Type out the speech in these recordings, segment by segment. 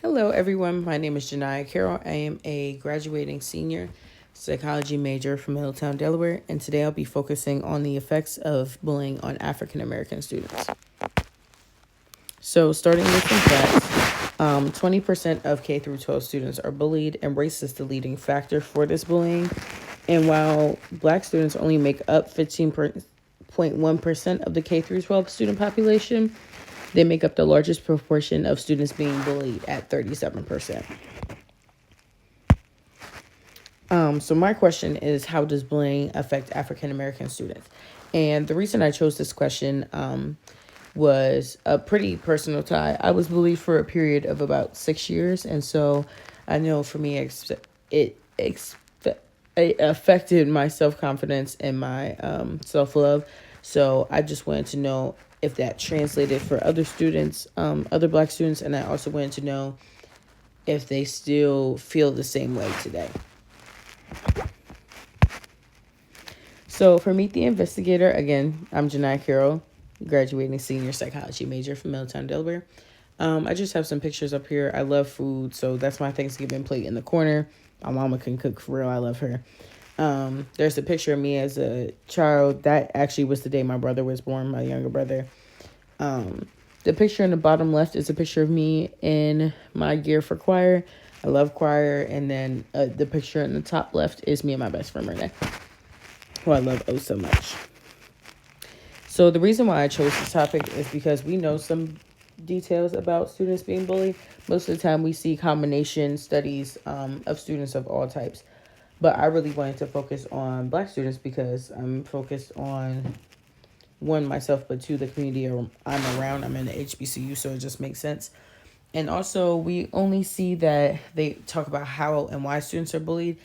Hello, everyone. My name is Janiyah Carroll. I am a graduating senior psychology major from Middletown, Delaware, and today I'll be focusing on the effects of bullying on African American students. So, starting with some facts, 20% of K through 12 students are bullied, and race is the leading factor for this bullying. And while Black students only make up 15.1% of the K through 12 student population, they make up the largest proportion of students being bullied at 37%. So my question is, how does bullying affect African American students? And the reason I chose this question was a pretty personal tie. I was bullied for a period of about 6 years, and so I know for me, it affected my self confidence and my self love. So I just wanted to know if that translated for other students, other Black students, and I also wanted to know if they still feel the same way today. So for Meet the Investigator, again, I'm Janiyah Carroll, graduating senior psychology major from Middletown, Delaware. I just have some pictures up here. I love food, so that's my Thanksgiving plate in the corner. My mama can cook for real. I love her. There's a picture of me as a child. That actually was the day my brother was born, my younger brother. The picture in the bottom left is a picture of me in my gear for choir. I love choir. And then the picture in the top left is me and my best friend, Renee, who I love oh so much. So the reason why I chose this topic is because we know some details about students being bullied. Most of the time we see combination studies of students of all types. But I really wanted to focus on Black students because I'm focused on, one, myself, but two, the community I'm around. I'm in the HBCU, so it just makes sense. And also, we only see that they talk about how and why students are bullied,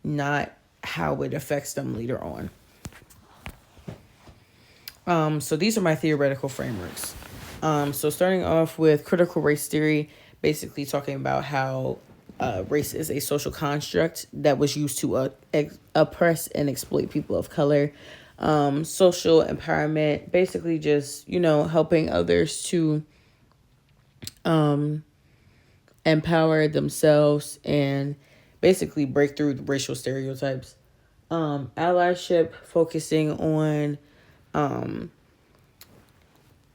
not how it affects them later on. So these are my theoretical frameworks. So starting off with critical race theory, basically talking about how race is a social construct that was used to oppress and exploit people of color. Social empowerment, basically just, helping others to empower themselves and basically break through the racial stereotypes. Allyship, focusing on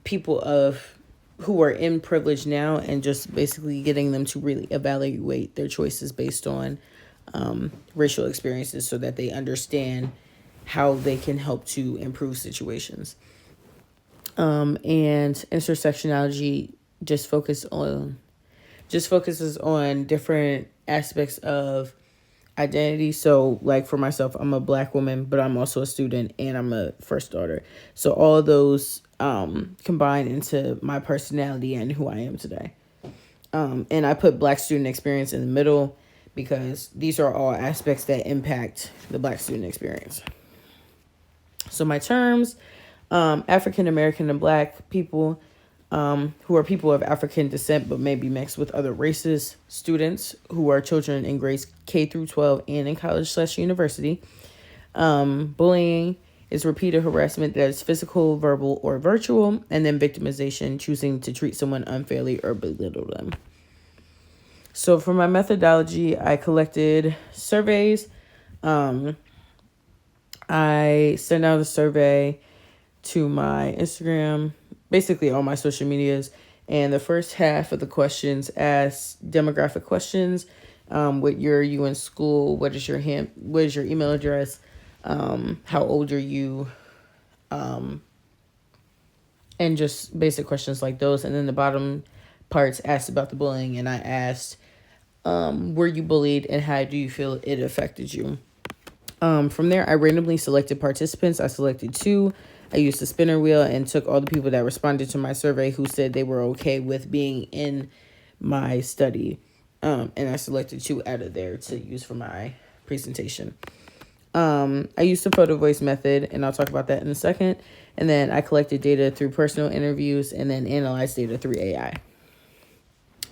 people of who are in privilege now and just basically getting them to really evaluate their choices based on racial experiences so that they understand how they can help to improve situations. And intersectionality just focuses on different aspects of identity. So like for myself, I'm a Black woman, but I'm also a student and I'm a first daughter. So all of those combine into my personality and who I am today. And I put Black student experience in the middle because these are all aspects that impact the Black student experience. So my terms, African American and Black people, who are people of African descent but may be mixed with other races, students who are children in grades K through 12 and in college/university. Bullying is repeated harassment that is physical, verbal, or virtual, and then victimization, choosing to treat someone unfairly or belittle them. So for my methodology, I collected surveys. I sent out a survey to my Instagram, basically all my social medias. And the first half of the questions asked demographic questions. What year are you in school? What is your email address? How old are you? And just basic questions like those. And then the bottom parts asked about the bullying. And I asked, were you bullied and how do you feel it affected you? From there, I randomly selected participants. I selected 2. I used the spinner wheel and took all the people that responded to my survey who said they were okay with being in my study. And I selected 2 out of there to use for my presentation. I used the photo voice method, and I'll talk about that in a second. And then I collected data through personal interviews and then analyzed data through AI.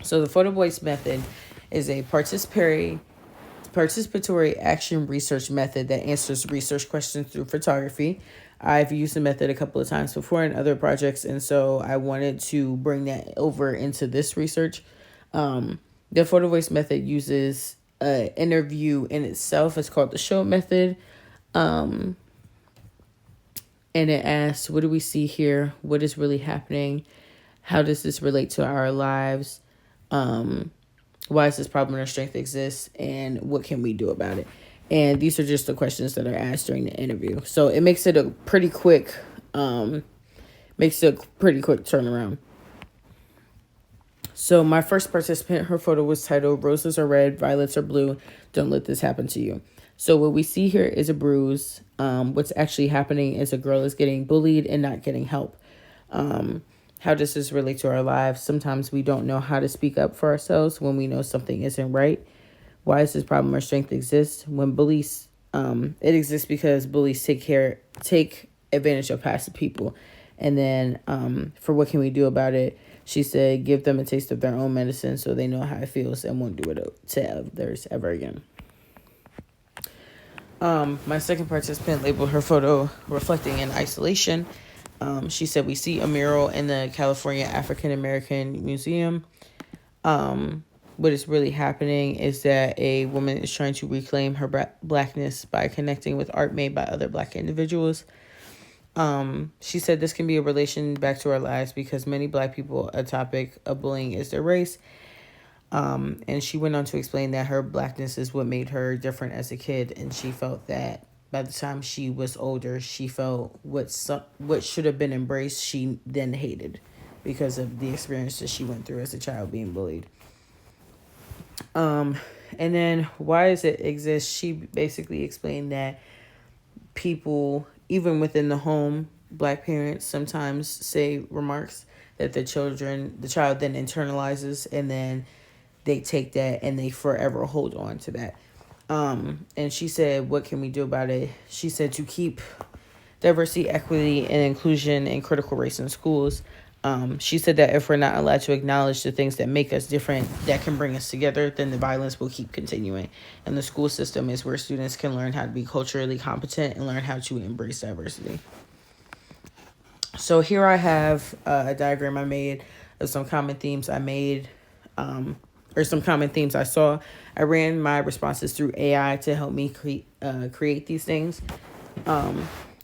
So the photo voice method is a participatory action research method that answers research questions through photography. I've used the method a couple of times before in other projects, and so I wanted to bring that over into this research. The photo voice method uses an interview in itself. It's called the show method. Um, and it asks, what do we see here? What is really happening? How does this relate to our lives? Why does this problem or strength exist? And what can we do about it? And these are just the questions that are asked during the interview. So it makes it a pretty quick, turnaround. So my first participant, her photo was titled "Roses Are Red, Violets Are Blue. Don't Let This Happen to You." So what we see here is a bruise. What's actually happening is a girl is getting bullied and not getting help. How does this relate to our lives? Sometimes we don't know how to speak up for ourselves when we know something isn't right. Why does this problem or strength exist? When bullies, it exists because bullies take advantage of passive people. And then for what can we do about it? She said, give them a taste of their own medicine so they know how it feels and won't do it to others ever again. My second participant labeled her photo reflecting in isolation. She said, we see a mural in the California African American Museum. What is really happening is that a woman is trying to reclaim her blackness by connecting with art made by other Black individuals. She said this can be a relation back to our lives because many Black people, a topic of bullying is their race. And she went on to explain that her Blackness is what made her different as a kid, and she felt that by the time she was older, she felt what should have been embraced, she then hated because of the experience that she went through as a child being bullied. And then why does it exist? She basically explained that people, even within the home, Black parents sometimes say remarks that the child then internalizes, and then they take that and they forever hold on to that. And she said, what can we do about it? She said to keep diversity, equity, and inclusion and critical race in schools. She said that if we're not allowed to acknowledge the things that make us different, that can bring us together, then the violence will keep continuing. And the school system is where students can learn how to be culturally competent and learn how to embrace diversity. So here I have a diagram I made of some common themes I made, or some common themes I saw. I ran my responses through AI to help me create these things.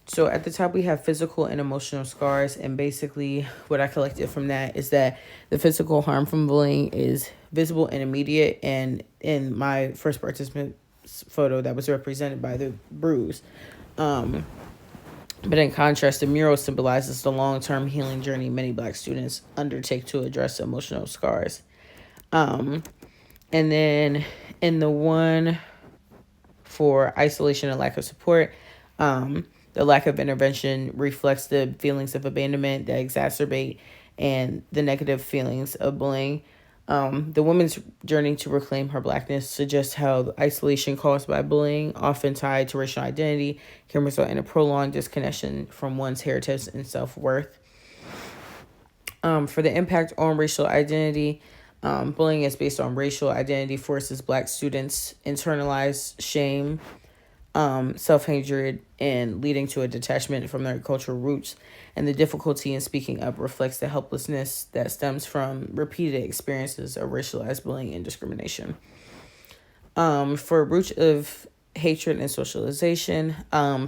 So at the top, we have physical and emotional scars. And basically what I collected from that is that the physical harm from bullying is visible and immediate. And in my first participant photo, that was represented by the bruise. But in contrast, the mural symbolizes the long-term healing journey many Black students undertake to address emotional scars. And then in the one for isolation and lack of support, the lack of intervention reflects the feelings of abandonment that exacerbate and the negative feelings of bullying. The woman's journey to reclaim her Blackness suggests how the isolation caused by bullying, often tied to racial identity, can result in a prolonged disconnection from one's heritage and self-worth. For the impact on racial identity, bullying is based on racial identity, forces Black students internalize shame, self-hatred, and leading to a detachment from their cultural roots. And the difficulty in speaking up reflects the helplessness that stems from repeated experiences of racialized bullying and discrimination. For roots of hatred and socialization,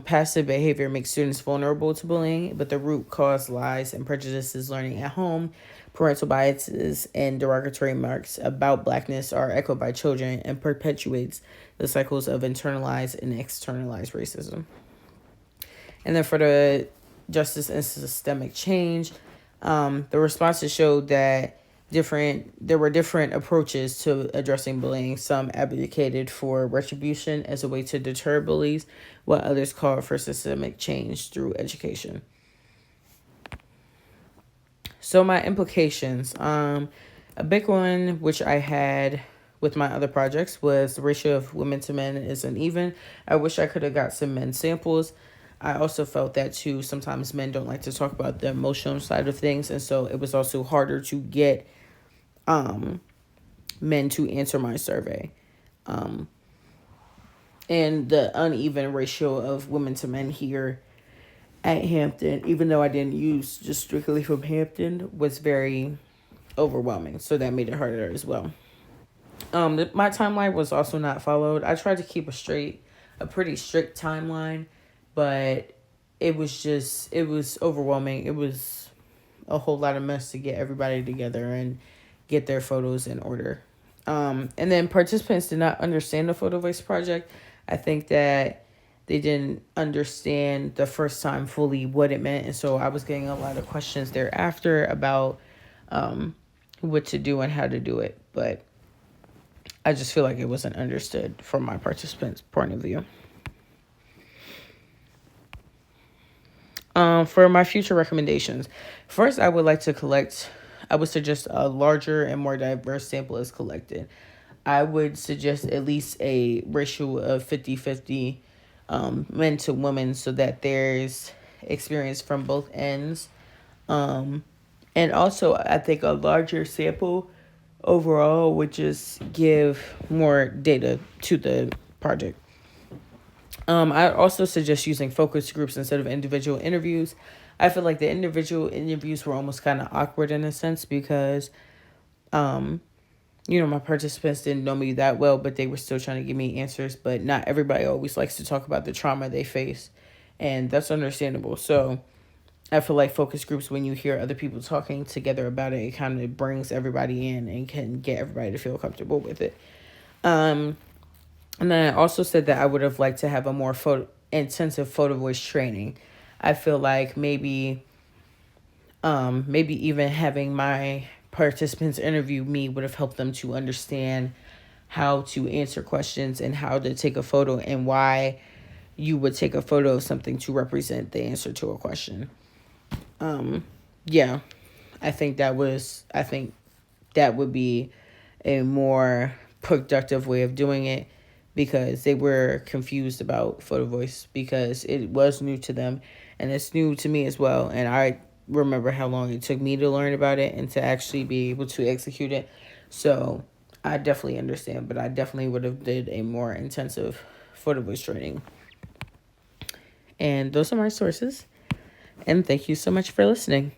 passive behavior makes students vulnerable to bullying, but the root cause lies in prejudices learning at home. Parental biases and derogatory remarks about Blackness are echoed by children and perpetuates the cycles of internalized and externalized racism. And then for the justice and systemic change, the responses showed that there were different approaches to addressing bullying. Some advocated for retribution as a way to deter bullies, while others called for systemic change through education. So my implications, a big one, which I had with my other projects, was the ratio of women to men is uneven. I wish I could have got some men samples. I also felt that too, sometimes men don't like to talk about the emotional side of things. And so it was also harder to get men to answer my survey. And the uneven ratio of women to men here at Hampton, even though I didn't use just strictly from Hampton, was very overwhelming. So that made it harder as well. My timeline was also not followed. I tried to keep a pretty strict timeline, but it was overwhelming. It was a whole lot of mess to get everybody together and get their photos in order. And then participants did not understand the Photo Voice project. I think that they didn't understand the first time fully what it meant, and so I was getting a lot of questions thereafter about what to do and how to do it. But I just feel like it wasn't understood from my participants' point of view. For my future recommendations, first I would suggest a larger and more diverse sample is collected. I would suggest at least a ratio of 50-50 men to women so that there's experience from both ends. Um, and also, I think a larger sample overall would just give more data to the project. I also suggest using focus groups instead of individual interviews. I feel like the individual interviews were almost kind of awkward in a sense because, um, my participants didn't know me that well, but they were still trying to give me answers. But not everybody always likes to talk about the trauma they face, and that's understandable. So I feel like focus groups, when you hear other people talking together about it, it kind of brings everybody in and can get everybody to feel comfortable with it. Um, and then I also said that I would have liked to have a more intensive photo voice training. I feel like maybe even having my participants interview me would have helped them to understand how to answer questions and how to take a photo and why you would take a photo of something to represent the answer to a question. Yeah, I think that would be a more productive way of doing it because they were confused about photo voice because it was new to them and it's new to me as well, and I remember how long it took me to learn about it and to actually be able to execute it. So I definitely understand, but I definitely would have did a more intensive photo voice training. And those are my sources, and thank you so much for listening.